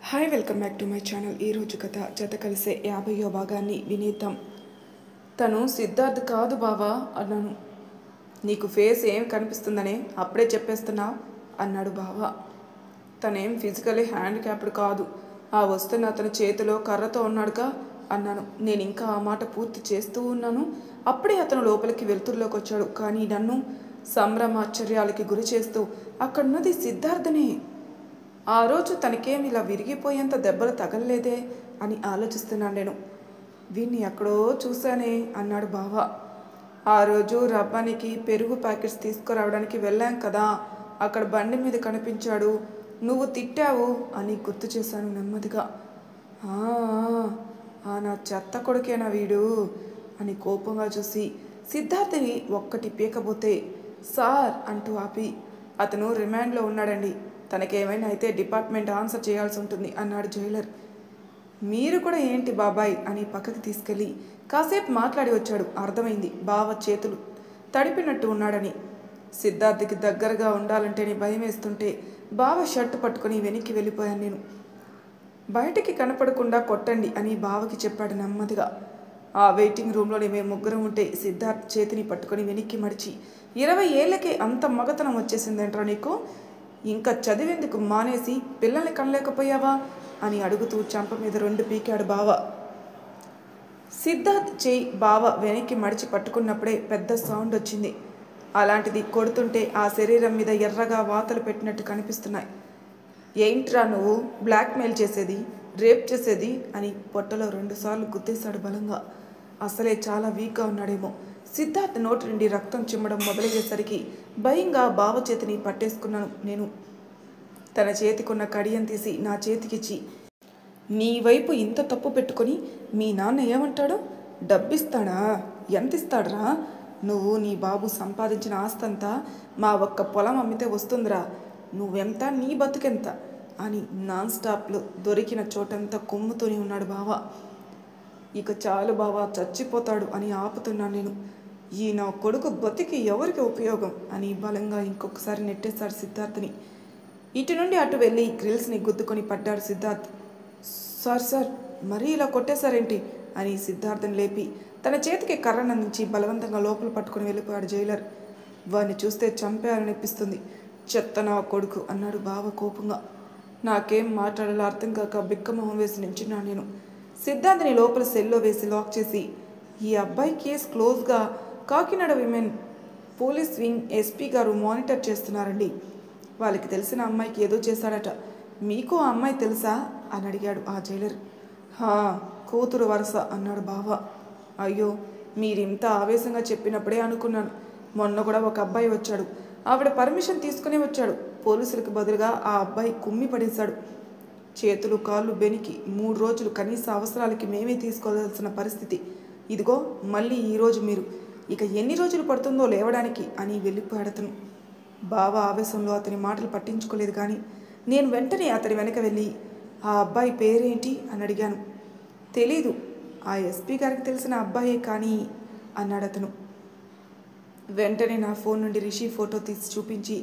Hi welcome back to my channel. ఈరోజు కథ జత కలిసే 50వ భాగాన్ని వినేద్దాం. తను సిద్ధార్థ్ కాదు బావా అన్నాను. నీకు ఫేస్ ఏం కనిపిస్తుందని అప్పుడే చెప్పేస్తున్నా అన్నాడు బావ. తనేం ఫిజికలీ హ్యాండిక్యాప్డ్ కాదు, ఆ వస్తున్న అతని చేతిలో కర్రతో ఉన్నాడుగా అన్నాను. నేను ఇంకా ఆ మాట పూర్తి చేస్తూ ఉన్నాను. అప్పుడే అతను లోపలికి వెలుతురులోకి వచ్చాడు. కానీ నన్ను సంభ్రమాశ్చర్యాలకి గురి చేస్తూ అక్కడున్నది సిద్ధార్థనే. ఆ రోజు తనకేం ఇలా విరిగిపోయేంత దెబ్బలు తగలలేదే అని ఆలోచిస్తున్నాను నేను. వీణ్ణి ఎక్కడో చూశానే అన్నాడు బావ. ఆ రోజు రబ్బానికి పెరుగు ప్యాకెట్స్ తీసుకురావడానికి వెళ్ళాం కదా, అక్కడ బండి మీద కనిపించాడు, నువ్వు తిట్టావు అని గుర్తు చేశాను నెమ్మదిగా. నా చెత్త కొడుకేనా వీడు అని కోపంగా చూసి సిద్ధార్థని ఒక్కటి పీకబోతే సార్ అంటూ ఆపి, అతను రిమాండ్లో ఉన్నాడండి, తనకేమైనా అయితే డిపార్ట్మెంట్ ఆన్సర్ చేయాల్సి ఉంటుంది అన్నాడు జైలర్. మీరు కూడా ఏంటి బాబాయ్ అని పక్కకి తీసుకెళ్ళి కాసేపు మాట్లాడి వచ్చాడు. అర్థమైంది బావ చేతులు తడిపినట్టు ఉన్నాడని. సిద్ధార్థకి దగ్గరగా ఉండాలంటేనే భయం వేస్తుంటే బావ షర్ట్ పట్టుకొని వెనక్కి వెళ్ళిపోయాను నేను. బయటికి కనపడకుండా కొట్టండి అని బావకి చెప్పాడు నెమ్మదిగా. ఆ వెయిటింగ్ రూమ్లోనే మేము ముగ్గురం ఉంటే సిద్ధార్థ్ చేతిని పట్టుకొని వెనక్కి మడిచి, 20 ఏళ్ళకే అంత మగతనం వచ్చేసిందేంట్రా నీకు, ఇంకా చదివేందుకు మానేసి పిల్లల్ని కనలేకపోయావా అని అడుగుతూ చంప మీద 2 పీకాడు బావ. సిద్ధార్థ్ చేయి బావ వెనక్కి మడిచి పట్టుకున్నప్పుడే పెద్ద సౌండ్ వచ్చింది. అలాంటిది కొడుతుంటే ఆ శరీరం మీద ఎర్రగా వాతలు పెట్టినట్టు కనిపిస్తున్నాయి. ఏంట్రా నువ్వు బ్లాక్మెయిల్ చేసేది, రేప్ చేసేది అని పొట్టలో 2 సార్లు గుద్దేశాడు బలంగా. అసలే చాలా వీక్గా ఉన్నాడేమో. సిద్ధార్థ్ నోటి నుండి రక్తం చిమ్మడం మొదలయ్యేసరికి భయంగా బావ చేతిని పట్టేసుకున్నాను నేను. తన చేతికున్న కడియం తీసి నా చేతికిచ్చి, నీ వైపు ఇంత తప్పు పెట్టుకొని మీ నాన్న ఏమంటాడు, డబ్బిస్తాడా, ఎంత ఇస్తాడరా, నువ్వు నీ బాబు సంపాదించిన ఆస్తంతా మా ఒక్క పొలం అమ్మితే వస్తుందిరా, నువ్వెంత నీ బతుకెంత అని నాన్ స్టాప్లో దొరికిన చోటంతా కొమ్ముతూనే ఉన్నాడు బావ. ఇక చాలు బావా, చచ్చిపోతాడు అని ఆపుతున్నాను నేను. ఈ నా కొడుకు బతికి ఎవరికి ఉపయోగం అని బలంగా ఇంకొకసారి నెట్టేశాడు సిద్ధార్థ్ని. ఇటు నుండి అటు వెళ్ళి గ్రిల్స్ని గుద్దుకొని పడ్డాడు సిద్ధార్థ్. సార్ మరీ ఇలా కొట్టేశారేంటి అని సిద్ధార్థని లేపి తన చేతికి కర్రనందించి బలవంతంగా లోపల పట్టుకొని వెళ్ళిపోయాడు జైలర్. వాడిని చూస్తే చంపేయాలనిపిస్తుంది, చెత్త నా కొడుకు అన్నాడు బావ కోపంగా. నాకేం మాట్లాడాలో అర్థం కాక బిక్కమొహం వేసి నించున్నాను నేను. సిద్ధార్థని లోపల సెల్లో వేసి లాక్ చేసి, ఈ అబ్బాయి కేసు క్లోజ్గా Kakinada women police wing SP గారు మానిటర్ చేస్తున్నారండి, వాళ్ళకి తెలిసిన అమ్మాయికి ఏదో చేశాడట, మీకు ఆ అమ్మాయి తెలుసా అని అడిగాడు ఆ జైలర్. కూతురు వరుస అన్నాడు బావ. అయ్యో, మీరింత ఆవేశంగా చెప్పినప్పుడే అనుకున్నాను. మొన్న కూడా ఒక అబ్బాయి వచ్చాడు, ఆవిడ పర్మిషన్ తీసుకునే వచ్చాడు, పోలీసులకు బదులుగా ఆ అబ్బాయి కుమ్మి పడేశాడు. చేతులు కాళ్ళు బెనికి 3 రోజులు కనీస అవసరాలకి మేమే తీసుకోవాల్సిన పరిస్థితి. ఇదిగో మళ్ళీ ఈరోజు మీరు, ఇక ఎన్ని రోజులు పడుతుందో లేవడానికి అని వెళ్ళిపోయాడు అతను. బావ ఆవేశంలో అతని మాటలు పట్టించుకోలేదు. కానీ నేను వెంటనే అతని వెనక వెళ్ళి, ఆ అబ్బాయి పేరేంటి అని అడిగాను. తెలీదు, ఆ ఎస్పీ గారికి తెలిసిన అబ్బాయే కానీ అన్నాడు అతను. వెంటనే నా ఫోన్ నుండి రిషి ఫోటో తీసి చూపించి,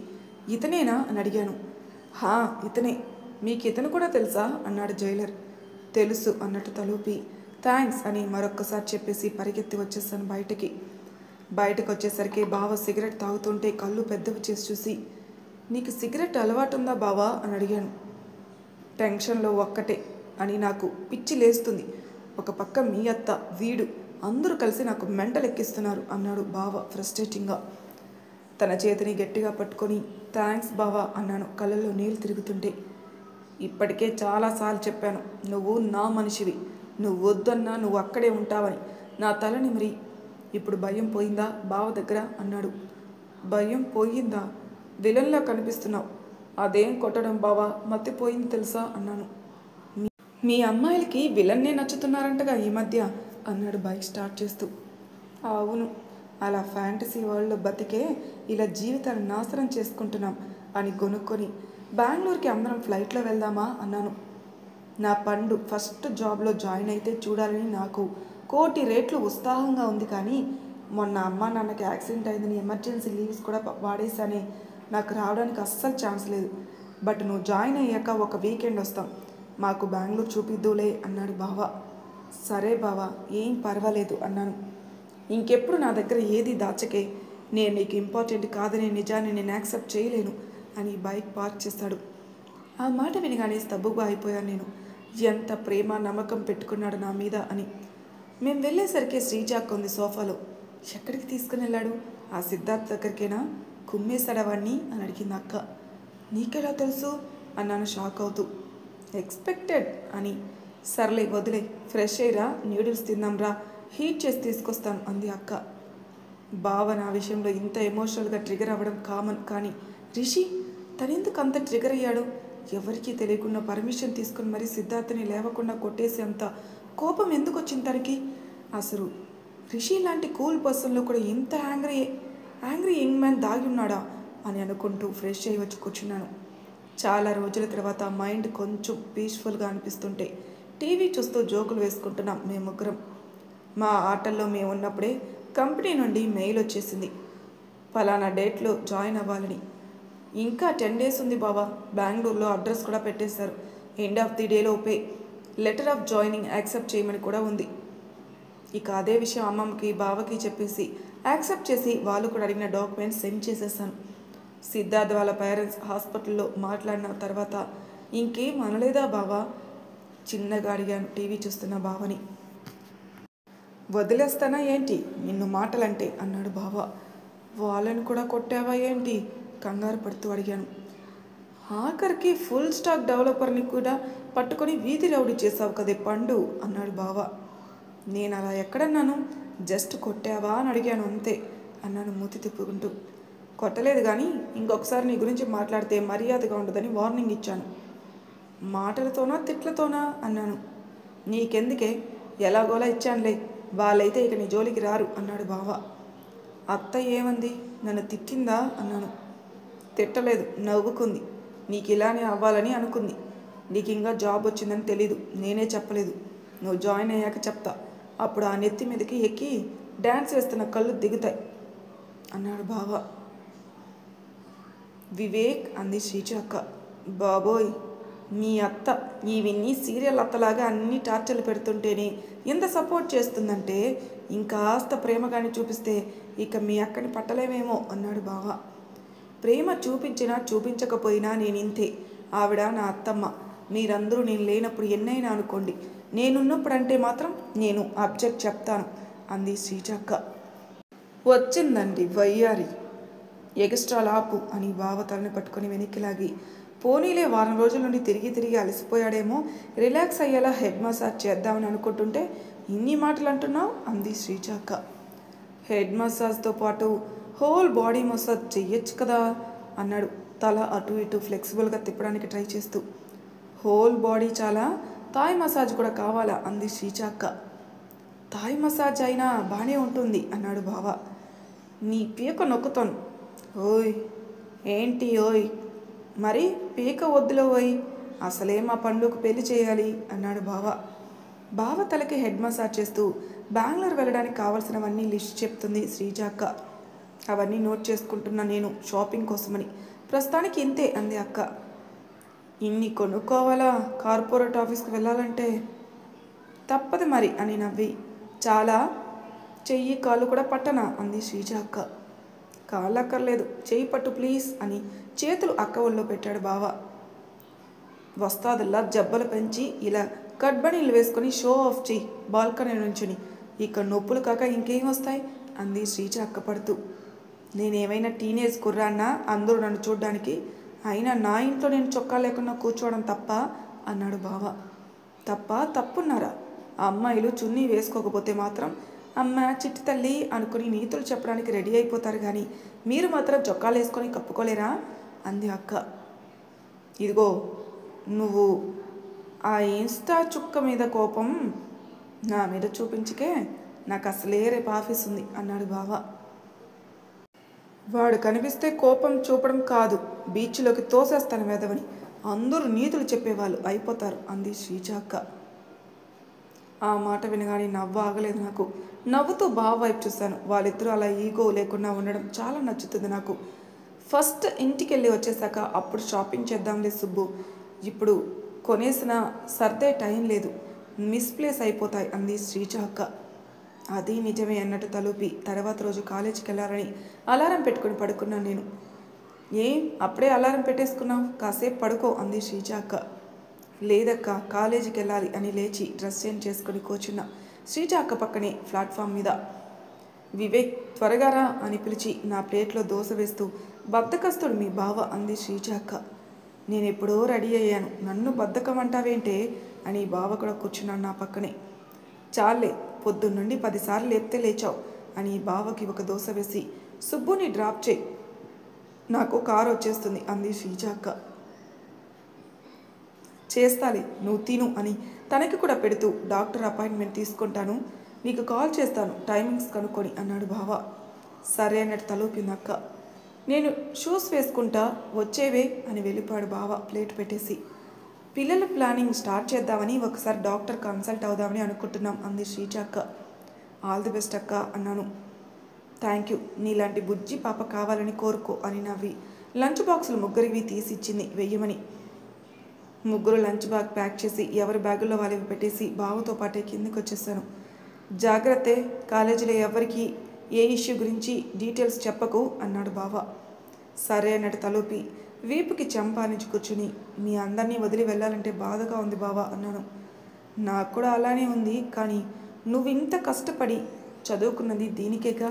ఇతనేనా అని అడిగాను. ఇతనే, మీకు ఇతను కూడా తెలుసా అన్నాడు జైలర్. తెలుసు అన్నట్టు తలూపి థ్యాంక్స్ అని మరొక్కసారి చెప్పేసి పరిగెత్తి వచ్చేసాను బయటకు వచ్చేసరికి బావ సిగరెట్ తాగుతుంటే కళ్ళు పెద్దవి చేసి చూసి, నీకు సిగరెట్ అలవాటు ఉందా బావా అని అడిగాను. టెన్షన్లో ఒక్కటే అని నాకు పిచ్చి లేస్తుంది, ఒక పక్క మీ అత్త వీడు అందరూ కలిసి నాకు మెంటల్ ఎక్కిస్తున్నారు అన్నాడు బావ ఫ్రస్ట్రేటింగ్గా. తన చేతిని గట్టిగా పట్టుకొని థ్యాంక్స్ బావా అన్నాను కళ్ళల్లో నీళ్ళు తిరుగుతుంటే. ఇప్పటికే చాలాసార్లు చెప్పాను, నువ్వు నా మనిషివి, నువ్వు వద్దన్నా నువ్వు అక్కడే ఉంటావని. నా తల నిమిరి, ఇప్పుడు భయం పోయిందా బావ దగ్గర అన్నాడు. భయం పోయిందా, విలన్లా కనిపిస్తున్నావు, అదేం కొట్టడం బావా, మత్తిపోయింది తెలుసా అన్నాను. మీ అమ్మాయిలకి విలన్నే నచ్చుతున్నారంటగా ఈ మధ్య అన్నాడు బైక్ స్టార్ట్ చేస్తూ. అవును, అలా ఫ్యాంటసీ వరల్డ్లో బతికే ఇలా జీవితాన్ని నాశనం చేసుకుంటున్నాం అని గొనుక్కొని బెంగళూరుకి అందరం ఫ్లైట్లో వెళ్దామా అన్నాను. నా పండు ఫస్ట్ జాబ్లో జాయిన్ అయితే చూడాలని నాకు 1 కోటి రేట్లు ఉత్సాహంగా ఉంది. కానీ మొన్న అమ్మ నాన్నకి యాక్సిడెంట్ అయిందని ఎమర్జెన్సీ లీవ్స్ కూడా వాడేసానే, నాకు రావడానికి అస్సలు ఛాన్స్ లేదు. బట్ నువ్వు జాయిన్ అయ్యాక ఒక వీకెండ్ వస్తాం, మాకు బెంగళూరు చూపిద్దులే అన్నాడు బావ. సరే బావా, ఏం పర్వాలేదు అన్నాను. ఇంకెప్పుడు నా దగ్గర ఏది దాచకే, నేను నీకు ఇంపార్టెంట్ కాదనే నిజాన్ని నేను యాక్సెప్ట్ చేయలేను అని బైక్ పార్క్ చేశాడు. ఆ మాట వినగానే స్తబ్దుగా అయిపోయాను నేను. ఎంత ప్రేమ నమ్మకం పెట్టుకున్నాడు నా మీద అని. మేము వెళ్ళేసరికి శ్రీజాక్ ఉంది సోఫాలో. ఎక్కడికి తీసుకుని వెళ్ళాడు? ఆ సిద్ధార్థ్ దగ్గరికేనా? కుమ్మేశాడా వాడిని అని అడిగింది అక్క. నీకెలా తెలుసు అన్నాను షాక్ అవుతూ. ఎక్స్పెక్టెడ్ అని. సర్లే వదిలే, ఫ్రెష్ అయ్యిరా, న్యూడిల్స్ తిందాంరా, హీట్ చేసి తీసుకొస్తాను అంది అక్క. బావ నా విషయంలో ఇంత ఎమోషనల్గా ట్రిగర్ అవ్వడం కామన్, కానీ రిషి తనెందుకు అంత ట్రిగర్ అయ్యాడు? ఎవరికీ తెలియకుండా పర్మిషన్ తీసుకుని మరీ సిద్ధార్థని లేవకుండా కొట్టేసి అంత కోపం ఎందుకు వచ్చింది తనకి? అసలు రిషి లాంటి కూల్ పర్సన్లో కూడా ఇంత యాంగ్రీ యంగ్ మ్యాన్ దాగి ఉన్నాడా అని అనుకుంటూ ఫ్రెష్ అయ్యి వచ్చి కూర్చున్నాను. చాలా రోజుల తర్వాత మైండ్ కొంచెం పీస్ఫుల్గా అనిపిస్తుంటే టీవీ చూస్తూ జోకులు వేసుకుంటున్నాం మేము ముగ్గురం. మా ఆటల్లో మేము ఉన్నప్పుడే కంపెనీ నుండి మెయిల్ వచ్చేసింది, ఫలానా డేట్లో జాయిన్ అవ్వాలని. ఇంకా 10 days ఉంది బావా, బెంగళూరులో అడ్రస్ కూడా పెట్టేశారు. ఎండ్ ఆఫ్ ది డేలోపే లెటర్ ఆఫ్ జాయినింగ్ యాక్సెప్ట్ చేయమని కూడా ఉంది. ఇక అదే విషయం అమ్మమ్మకి బావకి చెప్పేసి యాక్సెప్ట్ చేసి వాళ్ళు కూడా అడిగిన డాక్యుమెంట్స్ సెండ్ చేసేసాను. సిద్ధార్థ్ వాళ్ళ పేరెంట్స్ హాస్పిటల్లో మాట్లాడిన తర్వాత ఇంకేం అనలేదా బావా? చిన్నగా అడిగాను టీవీ చూస్తున్న బావని. వదిలేస్తానా ఏంటి నిన్ను మాటలంటే అన్నాడు బావ. వాళ్ళని కూడా కొట్టావా ఏంటి కంగారు పడుతూ అడిగాను. ఆఖరికి ఫుల్ స్టాక్ డెవలపర్ని కూడా పట్టుకొని వీధి రౌడీ చేసావు కదే పండు అన్నాడు బావ. నేను అలా ఎక్కడన్నాను, జస్ట్ కొట్టావా అని అడిగాను అంతే అన్నాను మూతి తిప్పుకుంటూ. కొట్టలేదు, కానీ ఇంకొకసారి నీ గురించి మాట్లాడితే మర్యాదగా ఉండదని వార్నింగ్ ఇచ్చాను. మాటలతోనా తిట్లతోనా అన్నాను. నీకెందుకే, ఎలాగోలా ఇచ్చానులే, వాళ్ళైతే ఇక నీ జోలికి రారు అన్నాడు బావ. అత్త ఏమంది, నన్ను తిట్టిందా అన్నాను. తిట్టలేదు, నవ్వుకుంది. నీకు ఇలానే అవ్వాలని అనుకుంది. నీకు ఇంకా జాబ్ వచ్చిందని తెలీదు, నేనే చెప్పలేదు. నువ్వు జాయిన్ అయ్యాక చెప్తా, అప్పుడు ఆ నెత్తి మీదకి ఎక్కి డ్యాన్స్ వేస్తున్న కళ్ళు దిగుతాయి అన్నాడు బావ. వివేక్ అంది శ్రీజ అక్క. బాబోయ్, మీ అత్త ఇవన్నీ సీరియల్ అత్తలాగా అన్ని టార్చర్లు పెడుతుంటేనే ఎంత సపోర్ట్ చేస్తుందంటే, ఇంకాస్త ప్రేమగాని చూపిస్తే ఇక మీ అక్కని పట్టలేమేమో అన్నాడు బావ. ప్రేమ చూపించినా చూపించకపోయినా నేనింతే. ఆవిడ నా అత్తమ్మ. మీరందరూ నేను లేనప్పుడు ఎన్నైనా అనుకోండి, నేనున్నప్పుడు అంటే మాత్రం నేను అబ్జెక్ట్ చెప్తాను అంది శ్రీజక్క. వచ్చిందండి వయ్యారి, ఎక్స్ట్రా లాపు అని బావ తలని పట్టుకొని వెనక్కి లాగి, పోనీలే వారం రోజుల నుండి తిరిగి అలసిపోయాడేమో, రిలాక్స్ అయ్యేలా హెడ్ మసాజ్ చేద్దామని అనుకుంటుంటే ఇన్ని మాటలు అంటున్నావు అంది శ్రీజక్క. హెడ్ మసాజ్తో పాటు హోల్ బాడీ మసాజ్ చెయ్యొచ్చు కదా అన్నాడు తల అటు ఇటు ఫ్లెక్సిబుల్గా తిప్పడానికి ట్రై చేస్తూ. హోల్ బాడీ చాలా, థాయ్ మసాజ్ కూడా కావాలా అంది శ్రీజక్క. థాయ్ మసాజ్ అయినా బాగానే ఉంటుంది అన్నాడు బావ. నీ పీక నొక్కుతాను. ఓయ్ ఏంటి ఓయ్, మరి పీక వద్దులో ఓయ్, అసలే మా పండుగకు పెళ్లి చేయాలి అన్నాడు బావ. బావ తలకి హెడ్ మసాజ్ చేస్తూ బెంగళూరు వెళ్ళడానికి కావాల్సినవన్నీ లిస్ట్ చెప్తుంది శ్రీజక్క. అవన్నీ నోట్ చేసుకుంటున్నా నేను షాపింగ్ కోసమని. ప్రస్తుతానికి ఇంతే అంది అక్క. ఇన్ని కొనుక్కోవాలా కార్పొరేట్ ఆఫీస్కి వెళ్ళాలంటే? తప్పదు మరి అని నవ్వి, చాలా చెయ్యి కాళ్ళు కూడా పట్టనా అంది శ్రీజ అక్క. కాళ్ళు అక్కర్లేదు, చెయ్యి పట్టు ప్లీజ్ అని చేతులు అక్క ఒళ్ళో పెట్టాడు బావ. వస్తాదుల్లా జబ్బలు పెంచి ఇలా కడ్బనీళ్ళు వేసుకొని షో ఆఫ్ చెయ్యి బాల్కనీ నుంచుని, ఇక నొప్పులు కాక ఇంకేం వస్తాయి అంది శ్రీజ అక్క పడుతూ. నేనేమైనా టీనేజ్ కుర్రాన్నా అందరూ నన్ను చూడ్డానికి? అయినా నా ఇంట్లో నేను చొక్కా లేకుండా కూర్చోవడం తప్ప అన్నాడు బావ. తప్పున్నారా? అమ్మాయిలు చున్నీ వేసుకోకపోతే మాత్రం అమ్మ చిట్టి తల్లి అనుకుని నీతులు చెప్పడానికి రెడీ అయిపోతారు, కానీ మీరు మాత్రం చొక్కాలు వేసుకొని కప్పుకోలేరా అంది అక్క. ఇదిగో నువ్వు ఆ ఇన్స్టా చుక్క మీద కోపం నా మీద చూపించుకే, నాకు అసలే రేపు ఆఫీస్ ఉంది అన్నాడు బావ. వాడు కనిపిస్తే కోపం చూపడం కాదు, బీచ్లోకి తోసేస్తాను వేదవని, అందరూ నీతులు చెప్పేవాళ్ళు అయిపోతారు అంది శ్రీజ అక్క. ఆ మాట వినగానే నవ్వు ఆగలేదు నాకు. నవ్వుతూ బావ వైపు చూశాను. వాళ్ళిద్దరూ అలా ఈగో లేకుండా ఉండడం చాలా నచ్చుతుంది నాకు. ఫస్ట్ ఇంటికి వెళ్ళి వచ్చేసాక అప్పుడు షాపింగ్ చేద్దాంలే సుబ్బు, ఇప్పుడు కొనేసిన సర్దే టైం లేదు, మిస్ప్లేస్ అయిపోతాయి అంది శ్రీజ అక్క. అది నిజమే అన్నట్టు తలూపి తర్వాత రోజు కాలేజీకి వెళ్ళాలని అలారం పెట్టుకుని పడుకున్నాను నేను. ఏం అప్పుడే అలారం పెట్టేసుకున్నావు, కాసేపు పడుకో అంది శ్రీజ అక్క. లేదక్క, కాలేజీకి వెళ్ళాలి అని లేచి డ్రెస్ చేంజ్ చేసుకుని కూర్చున్నా శ్రీజ అక్క పక్కనే ప్లాట్ఫామ్ మీద. వివేక్ త్వరగా రా అని పిలిచి నా ప్లేట్లో దోశ వేస్తూ, బద్ధకస్తుడు మీ బావ అంది శ్రీజ అక్క. నేను ఎప్పుడో రెడీ అయ్యాను, నన్ను బద్ధకం అంటావేంటే అని బావ కూడా కూర్చున్నాను నా పక్కనే. చాలే, పొద్దున్నుండి 10 సార్లు లేపితే లేచావు అని బావకి ఒక దోశ వేసి, సుబ్బుని డ్రాప్ చేయి, నాకు కారు వచ్చేస్తుంది అంది శ్రీజ అక్క. చేస్తాలే, నువ్వు తిను అని తనకి కూడా పెడుతూ, డాక్టర్ అపాయింట్మెంట్ తీసుకుంటాను, నీకు కాల్ చేస్తాను టైమింగ్స్ కనుక్కొని అన్నాడు బావ. సరే అన్నట్టు తలూపింది అక్క. నేను షూస్ వేసుకుంటా వచ్చేవే అని వెళ్ళిపోయాడు బావ ప్లేట్ పెట్టేసి. పిల్లల ప్లానింగ్ స్టార్ట్ చేద్దామని ఒకసారి డాక్టర్ కన్సల్ట్ అవుదామని అనుకుంటున్నాం అంది శ్రీజ అక్క. ఆల్ ది బెస్ట్ అక్క అన్నాను. థ్యాంక్ యూ, నీలాంటి బుజ్జి పాప కావాలని కోరుకో అని నవ్వి లంచ్ బాక్సులు ముగ్గురివి తీసిచ్చింది వెయ్యమని. ముగ్గురు లంచ్ బ్యాగ్ ప్యాక్ చేసి ఎవరి బ్యాగుల్లో వాళ్ళవి పెట్టేసి బావతో పాటే కిందికి వచ్చేసాను. జాగ్రత్తే, కాలేజీలో ఎవరికి ఏ ఇష్యూ గురించి డీటెయిల్స్ చెప్పకు అన్నాడు బావ. సరే అన్నట్టు తలూపి వీపుకి చెంపానించి కూర్చుని, మీ అందరినీ వదిలి వెళ్ళాలంటే బాధగా ఉంది బావా అన్నాను. నాకు కూడా అలానే ఉంది, కానీ నువ్వు ఇంత కష్టపడి చదువుకున్నది దీనికేగా,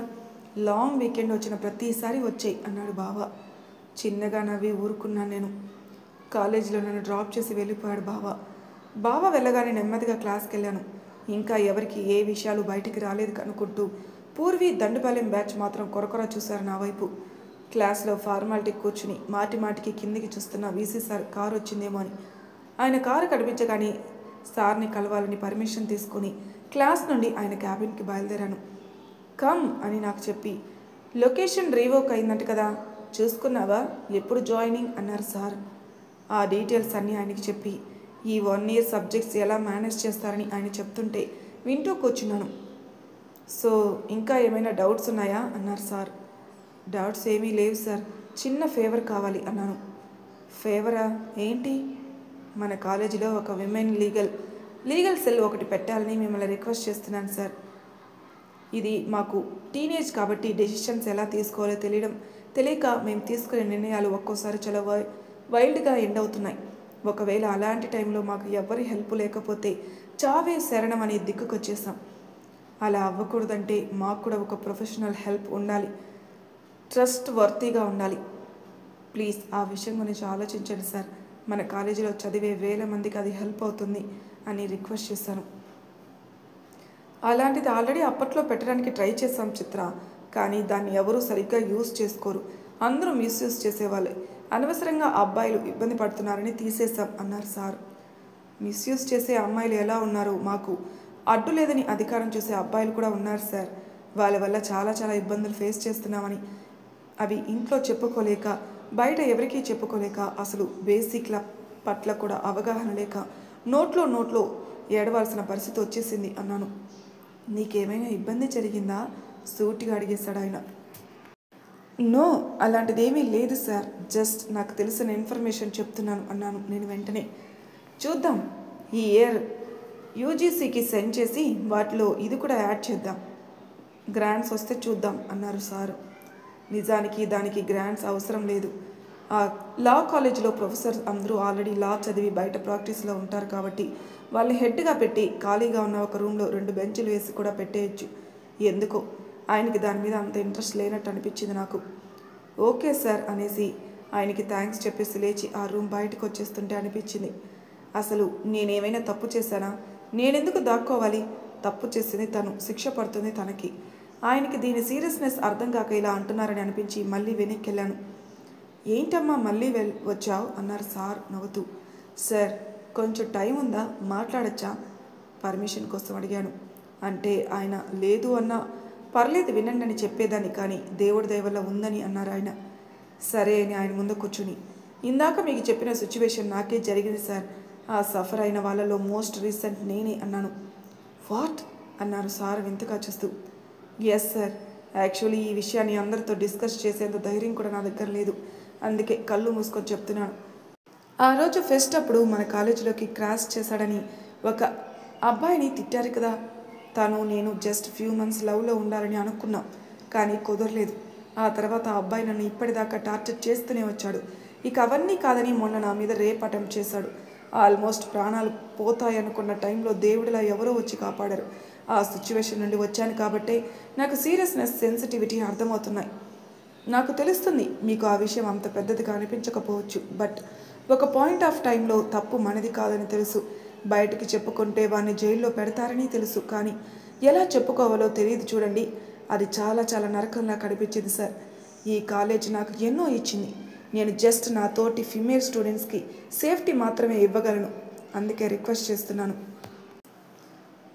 లాంగ్ వీకెండ్ వచ్చిన ప్రతిసారి వచ్చేయి అన్నాడు బావ. చిన్నగా నవ్వి ఊరుకున్నాను నేను. కాలేజీలో నన్ను డ్రాప్ చేసి వెళ్ళిపోయాడు బావ. బావ వెళ్ళగానే నెమ్మదిగా క్లాస్కి వెళ్ళాను. ఇంకా ఎవరికి ఏ విషయాలు బయటికి రాలేదు అనుకుంటూ పూర్వీ దండుపాలెం బ్యాచ్ మాత్రం కొరకొర చూశారు నా వైపు. క్లాస్లో ఫార్మాలిటీకి కూర్చుని మాటి మాటికి కిందికి చూస్తున్న వీసీ సార్ కారు వచ్చిందేమో అని. ఆయన కారు కనిపించగానే సార్ని కలవాలని పర్మిషన్ తీసుకుని క్లాస్ నుండి ఆయన క్యాబిన్కి బయలుదేరాను. కమ్ అని నాకు చెప్పి, లొకేషన్ రీవోక్ అయిందంట కదా, చూసుకున్నావా, ఎప్పుడు జాయినింగ్ అన్నారు సార్. ఆ డీటెయిల్స్ అన్నీ ఆయనకి చెప్పి ఈ 1 year సబ్జెక్ట్స్ ఎలా మేనేజ్ చేస్తారని ఆయన చెప్తుంటే వింటూ కూర్చున్నాను. సో ఇంకా ఏమైనా డౌట్స్ ఉన్నాయా అన్నారు సార్. డౌట్స్ ఏమీ లేవు సార్, చిన్న ఫేవర్ కావాలి అన్నాను. ఫేవరా, ఏంటి? మన కాలేజీలో ఒక విమెన్ లీగల్ సెల్ ఒకటి పెట్టాలని మిమ్మల్ని రిక్వెస్ట్ చేస్తున్నాను సార్. ఇది మాకు టీనేజ్ కాబట్టి డెసిషన్స్ ఎలా తీసుకోవాలో తెలియక మేము తీసుకునే నిర్ణయాలు ఒక్కోసారి చాలా వైల్డ్గా ఎండ్ అవుతున్నాయి. ఒకవేళ అలాంటి టైంలో మాకు ఎవ్వరి హెల్ప్ లేకపోతే చావే శరణం అనే దిక్కుకొచ్చేసాం. అలా అవ్వకూడదంటే మాకు కూడా ఒక ప్రొఫెషనల్ హెల్ప్ ఉండాలి, ట్రస్ట్ వర్తీగా ఉండాలి. ప్లీజ్ ఆ విషయం గురించి ఆలోచించండి సార్, మన కాలేజీలో చదివే 1000 మందికి అది హెల్ప్ అవుతుంది అని రిక్వెస్ట్ చేశాను. అలాంటిది ఆల్రెడీ అప్పట్లో పెట్టడానికి ట్రై చేశాం చిత్ర, కానీ దాన్ని ఎవరూ సరిగ్గా యూజ్ చేసుకోరు, అందరూ మిస్యూజ్ చేసేవాళ్ళే. అనవసరంగా అబ్బాయిలు ఇబ్బంది పడుతున్నారని తీసేశాం అన్నారు సార్. మిస్యూజ్ చేసే అమ్మాయిలు ఎలా ఉన్నారు, మాకు అడ్డు లేదని అధికారం చూసే అబ్బాయిలు కూడా ఉన్నారు సార్. వాళ్ళ వల్ల చాలా ఇబ్బందులు ఫేస్ చేస్తున్నామని, అవి ఇంట్లో చెప్పుకోలేక, బయట ఎవరికీ చెప్పుకోలేక, అసలు బేసిక్ల పట్ల కూడా అవగాహన లేక నోట్లో ఏడవాల్సిన పరిస్థితి వచ్చేసింది అన్నాను. నీకేమైనా ఇబ్బంది జరిగిందా సూటిగా అడిగేశాడు ఆయన. నో, అలాంటిదేమీ లేదు సార్, జస్ట్ నాకు తెలిసిన ఇన్ఫర్మేషన్ చెప్తున్నాను అన్నాను నేను వెంటనే. చూద్దాం, ఈ ఇయర్ యూజీసీకి సెండ్ చేసి వాటిలో ఇది కూడా యాడ్ చేద్దాం, గ్రాంట్స్ వస్తే చూద్దాం అన్నారు సారు. నిజానికి దానికి గ్రాంట్స్ అవసరం లేదు. ఆ లా కాలేజీలో ప్రొఫెసర్స్ అందరూ ఆల్రెడీ లా చదివి బయట ప్రాక్టీస్లో ఉంటారు కాబట్టి వాళ్ళని హెడ్గా పెట్టి ఖాళీగా ఉన్న ఒక రూమ్లో 2 బెంచులు వేసి కూడా పెట్టేయచ్చు. ఎందుకో ఆయనకి దాని మీద అంత ఇంట్రెస్ట్ లేనట్టు అనిపించింది నాకు. ఓకే సార్ అనేసి ఆయనకి థ్యాంక్స్ చెప్పేసి లేచి ఆ రూమ్ బయటకు వచ్చేస్తుంటే అనిపించింది, అసలు నేనేమైనా తప్పు చేశానా, నేనెందుకు దాక్కోవాలి, తప్పు చేసింది తను, శిక్ష పడుతుంది తనకి. ఆయనకి దీని సీరియస్నెస్ అర్థం కాక ఇలా అంటున్నారని అనిపించి మళ్ళీ వెనక్కి వెళ్ళాను. ఏంటమ్మా మళ్ళీ వచ్చావు అన్నారు సార్ నవ్వుతూ. సార్ కొంచెం టైం ఉందా, మాట్లాడచ్చా, పర్మిషన్ కోసం అడిగాను. అంటే ఆయన లేదు అన్నా పర్లేదు వినండి అని చెప్పేదాన్ని, కానీ దేవుడి దయ వల్ల ఉందని అన్నారు ఆయన. సరే అని ఆయన ముందు కూర్చుని, ఇందాక మీకు చెప్పిన సిచ్యువేషన్ నాకే జరిగింది సార్, ఆ సఫర్ అయిన వాళ్ళలో మోస్ట్ రీసెంట్ నేనే అన్నాను. వాట్ అన్నారు సార్ వింతగా చూస్తూ. ఎస్ సార్, యాక్చువల్లీ ఈ విషయాన్ని అందరితో డిస్కస్ చేసేంత ధైర్యం కూడా నా దగ్గర లేదు, అందుకే కళ్ళు మూసుకొని చెప్తున్నాను. ఆ రోజు ఫెస్ట్ అప్పుడు మన కాలేజీలోకి క్రాష్ చేశాడని ఒక అబ్బాయిని తిట్టారు కదా. తను నేను జస్ట్ ఫ్యూ మంత్స్ లవ్లో ఉండాలని అనుకున్నాం, కానీ కుదరలేదు. ఆ తర్వాత ఆ అబ్బాయి నన్ను ఇప్పటిదాకా టార్చర్ చేస్తూనే వచ్చాడు. ఇక అవన్నీ కాదని మొన్న నా మీద రేప్ అటెంప్ట్ చేశాడు. ఆల్మోస్ట్ ప్రాణాలు పోతాయనుకున్న టైంలో దేవుడిలా ఎవరో వచ్చి కాపాడారు. ఆ సిచ్యువేషన్ నుండి వచ్చాను కాబట్టే నాకు సీరియస్నెస్, సెన్సిటివిటీ అర్థమవుతున్నాయి. నాకు తెలుస్తుంది మీకు ఆ విషయం అంత పెద్దదిగా అనిపించకపోవచ్చు, బట్ ఒక పాయింట్ ఆఫ్ టైంలో తప్పు మనది కాదని తెలుసు. బయటికి చెప్పుకుంటే వాడిని జైల్లో పెడతారని తెలుసు, కానీ ఎలా చెప్పుకోవాలో తెలియదు చూడండి. అది చాలా చాలా నరకంలా కనిపించింది సార్. ఈ కాలేజ్ నాకు ఎన్నో ఇచ్చింది. నేను జస్ట్ నా తోటి ఫిమేల్ స్టూడెంట్స్కి సేఫ్టీ మాత్రమే ఇవ్వగలను. అందుకే రిక్వెస్ట్ చేస్తున్నాను.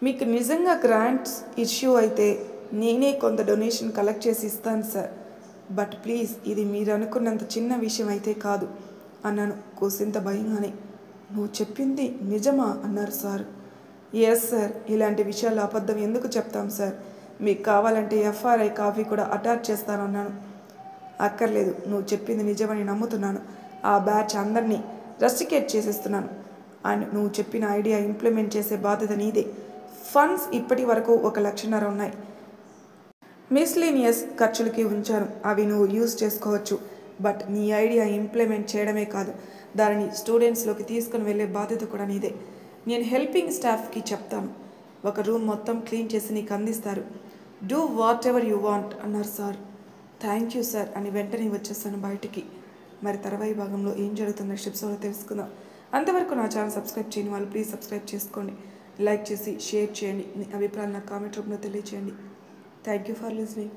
మీకు నిజంగా గ్రాంట్స్ ఇష్యూ అయితే నేనే కొంత డొనేషన్ కలెక్ట్ చేసి ఇస్తాను సార్. బట్ ప్లీజ్ ఇది మీరు అనుకున్నంత చిన్న విషయం అయితే కాదు అన్నాను కూసింత భయంగానే. నువ్వు చెప్పింది నిజమా అన్నారు సార్. ఎస్ సార్, ఇలాంటి విషయాల్లో అబద్ధం ఎందుకు చెప్తాం సార్. మీకు కావాలంటే ఎఫ్ఆర్ఐ కాపీ కూడా అటాచ్ చేస్తానన్నాను. అక్కర్లేదు, నువ్వు చెప్పింది నిజమని నమ్ముతున్నాను. ఆ బ్యాచ్ అందరినీ రస్టికేట్ చేసేస్తున్నాను. అండ్ నువ్వు చెప్పిన ఐడియా ఇంప్లిమెంట్ చేసే బాధ్యత నీదే. ఫండ్స్ ఇప్పటి వరకు 1,00,000 ఉన్నాయి. మిస్లీనియస్ ఖర్చులకి ఉంచాను, అవి నువ్వు యూజ్ చేసుకోవచ్చు. బట్ నీ ఐడియా ఇంప్లిమెంట్ చేయడమే కాదు, దానిని స్టూడెంట్స్లోకి తీసుకుని వెళ్ళే బాధ్యత కూడా నీదే. నేను హెల్పింగ్ స్టాఫ్కి చెప్తాను, ఒక రూమ్ మొత్తం క్లీన్ చేసి నీకు అందిస్తారు. Do what ever you want అన్నారు సార్. థ్యాంక్ యూ సార్ అని వెంటనే వచ్చేసాను బయటికి. మరి తర్వాయి భాగంలో ఏం జరుగుతుందో స్టెప్స్లో తెలుసుకుందాం. అంతవరకు నా ఛానల్ సబ్స్క్రైబ్ చేయని వాళ్ళు ప్లీజ్ సబ్స్క్రైబ్ చేసుకోండి, లైక్ చేసి షేర్ చేయండి, మీ అభిప్రాయాలు నా కామెంట్ రూపంలో తెలియచేయండి. Thank you for listening.